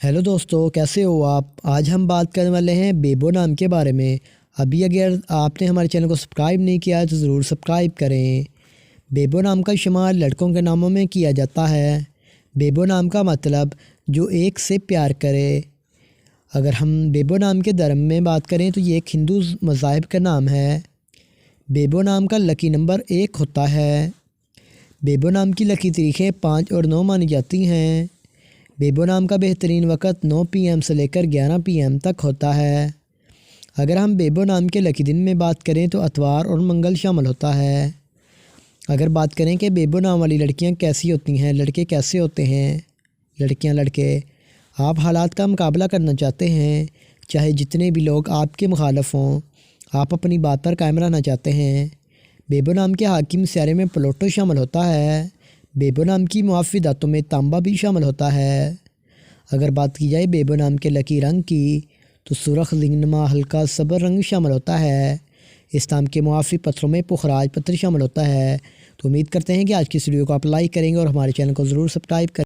Hello दोस्तों, कैसे हो आप। आज हम बात करने वाले हैं बेबो नाम के बारे में। अभी अगर आपने हमारे चैनल को सब्सक्राइब नहीं किया है तो ज़रूर सब्सक्राइब करें। बेबो नाम का इस्तेमाल लड़कों के नामों में किया जाता है। बेबो नाम का मतलब जो एक से प्यार करे। अगर हम बेबो नाम के धर्म में बात करें तो ये एक हिंदू मज़ाहिब का नाम है। बेबो नाम का लकी नंबर 1 होता है। बेबो नाम की लकी तारीखें 5 और 9 मानी जाती हैं। बेबो नाम का बेहतरीन वक़्त 9 PM से लेकर 11 PM तक होता है। अगर हम बेबो नाम के लकी दिन में बात करें तो इतवार और मंगल शामिल होता है। अगर बात करें कि बेबो नाम वाली लड़कियां कैसी होती हैं, लड़के कैसे होते हैं, लड़कियां लड़के आप हालात का मुकाबला करना चाहते हैं, चाहे जितने भी लोग आपके मुखालफ हों, आप अपनी बात पर कायम रहना चाहते हैं। बेबो नाम के हाकिम सियारे में प्लूटो शामिल होता है। बेबो नाम की मुआफ़ी धातों में तांबा भी शामिल होता है। अगर बात की जाए बेबो नाम के लकी रंग की तो सुरख लिंगनमा हल्का सब्र रंग शामिल होता है। इस नाम के मुआफ़ी पत्थरों में पुखराज पत्थर शामिल होता है। तो उम्मीद करते हैं कि आज की इस वीडियो को आप लाइक करेंगे और हमारे चैनल को ज़रूर सब्सक्राइब करें।